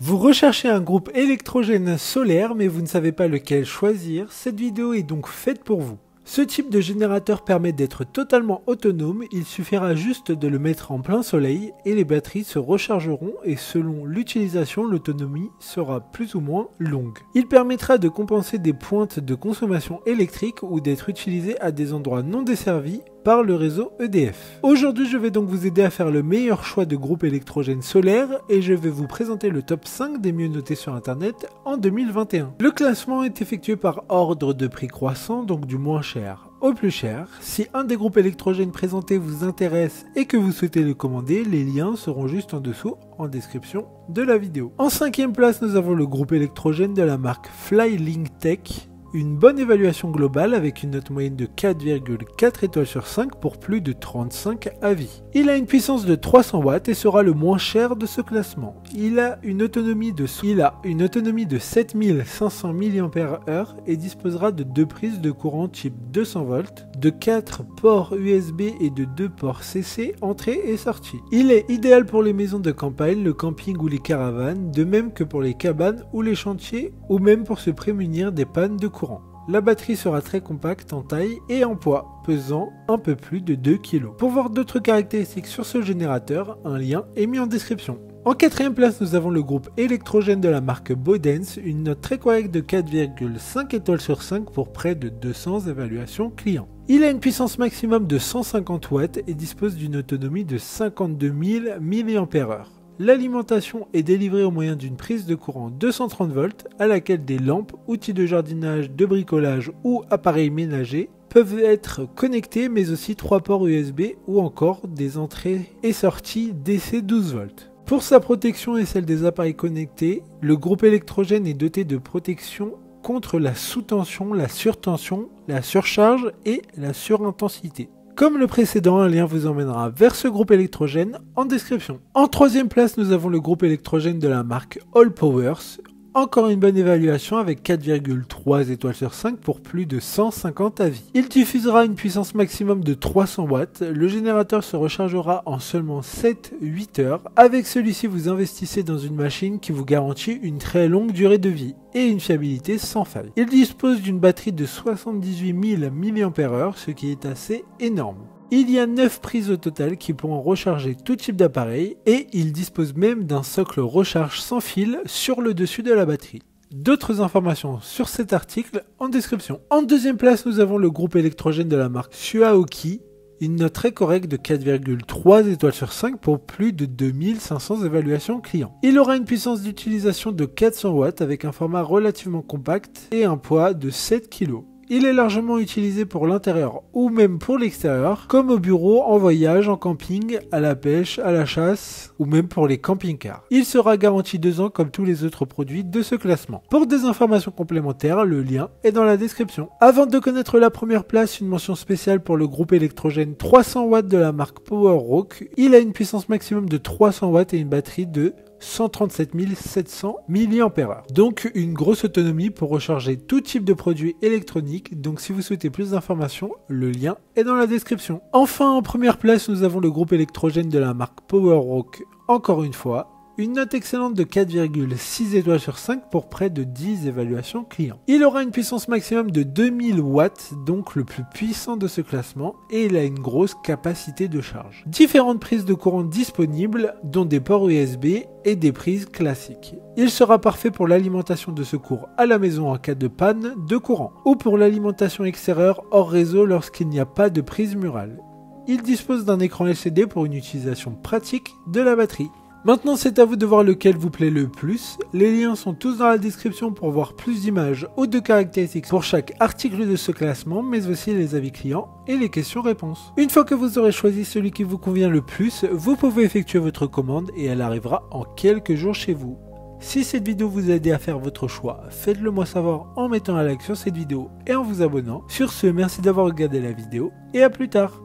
Vous recherchez un groupe électrogène solaire mais vous ne savez pas lequel choisir, cette vidéo est donc faite pour vous. Ce type de générateur permet d'être totalement autonome, il suffira juste de le mettre en plein soleil et les batteries se rechargeront et selon l'utilisation, l'autonomie sera plus ou moins longue. Il permettra de compenser des pointes de consommation électrique ou d'être utilisé à des endroits non desservis par le réseau EDF. Aujourd'hui, je vais donc vous aider à faire le meilleur choix de groupe électrogène solaire et je vais vous présenter le top 5 des mieux notés sur internet en 2021. Le classement est effectué par ordre de prix croissant, donc du moins cher au plus cher. Si un des groupes électrogènes présentés vous intéresse et que vous souhaitez le commander, les liens seront juste en dessous en description de la vidéo. En 5e place, nous avons le groupe électrogène de la marque Flylink Tech. Une bonne évaluation globale avec une note moyenne de 4,4 étoiles sur 5 pour plus de 35 avis. Il a une puissance de 300 watts et sera le moins cher de ce classement. Il a une autonomie de 7500 mAh et disposera de 2 prises de courant type 200 volts, de 4 ports USB et de 2 ports CC entrée et sortie. Il est idéal pour les maisons de campagne, le camping ou les caravanes, de même que pour les cabanes ou les chantiers ou même pour se prémunir des pannes de courant. La batterie sera très compacte en taille et en poids, pesant un peu plus de 2 kg. Pour voir d'autres caractéristiques sur ce générateur, un lien est mis en description. En 4e place, nous avons le groupe électrogène de la marque Bodens, une note très correcte de 4,5 étoiles sur 5 pour près de 200 évaluations clients. Il a une puissance maximum de 150 watts et dispose d'une autonomie de 52 000 mAh. L'alimentation est délivrée au moyen d'une prise de courant 230 volts à laquelle des lampes, outils de jardinage, de bricolage ou appareils ménagers peuvent être connectés, mais aussi 3 ports USB ou encore des entrées et sorties DC 12 volts. Pour sa protection et celle des appareils connectés, le groupe électrogène est doté de protection contre la sous-tension, la surtension, la surcharge et la surintensité. Comme le précédent, un lien vous emmènera vers ce groupe électrogène en description. En 3e place, nous avons le groupe électrogène de la marque All Powers. Encore une bonne évaluation avec 4,3 étoiles sur 5 pour plus de 150 avis. Il diffusera une puissance maximum de 300 watts. Le générateur se rechargera en seulement 7-8 heures. Avec celui-ci, vous investissez dans une machine qui vous garantit une très longue durée de vie et une fiabilité sans faille. Il dispose d'une batterie de 78 000 mAh, ce qui est assez énorme. Il y a 9 prises au total qui pourront recharger tout type d'appareil et il dispose même d'un socle recharge sans fil sur le dessus de la batterie. D'autres informations sur cet article en description. En 2e place, nous avons le groupe électrogène de la marque Suaoki, une note très correcte de 4,3 étoiles sur 5 pour plus de 2500 évaluations clients. Il aura une puissance d'utilisation de 400 watts avec un format relativement compact et un poids de 7 kg. Il est largement utilisé pour l'intérieur ou même pour l'extérieur, comme au bureau, en voyage, en camping, à la pêche, à la chasse ou même pour les camping-cars. Il sera garanti 2 ans comme tous les autres produits de ce classement. Pour des informations complémentaires, le lien est dans la description. Avant de connaître la première place, une mention spéciale pour le groupe électrogène 300 watts de la marque PowerRock. Il a une puissance maximum de 300 watts et une batterie de 137 700 mAh. Donc une grosse autonomie pour recharger tout type de produits électroniques. Donc si vous souhaitez plus d'informations, le lien est dans la description. Enfin, en première place, nous avons le groupe électrogène de la marque PowerRock. Encore une fois, une note excellente de 4,6 étoiles sur 5 pour près de 10 évaluations clients. Il aura une puissance maximum de 2000 watts, donc le plus puissant de ce classement, et il a une grosse capacité de charge. Différentes prises de courant disponibles, dont des ports USB et des prises classiques. Il sera parfait pour l'alimentation de secours à la maison en cas de panne de courant, ou pour l'alimentation extérieure hors réseau lorsqu'il n'y a pas de prise murale. Il dispose d'un écran LCD pour une utilisation pratique de la batterie. Maintenant, c'est à vous de voir lequel vous plaît le plus. Les liens sont tous dans la description pour voir plus d'images ou de caractéristiques pour chaque article de ce classement, mais aussi les avis clients et les questions-réponses. Une fois que vous aurez choisi celui qui vous convient le plus, vous pouvez effectuer votre commande et elle arrivera en quelques jours chez vous. Si cette vidéo vous a aidé à faire votre choix, faites-le moi savoir en mettant un like sur cette vidéo et en vous abonnant. Sur ce, merci d'avoir regardé la vidéo et à plus tard.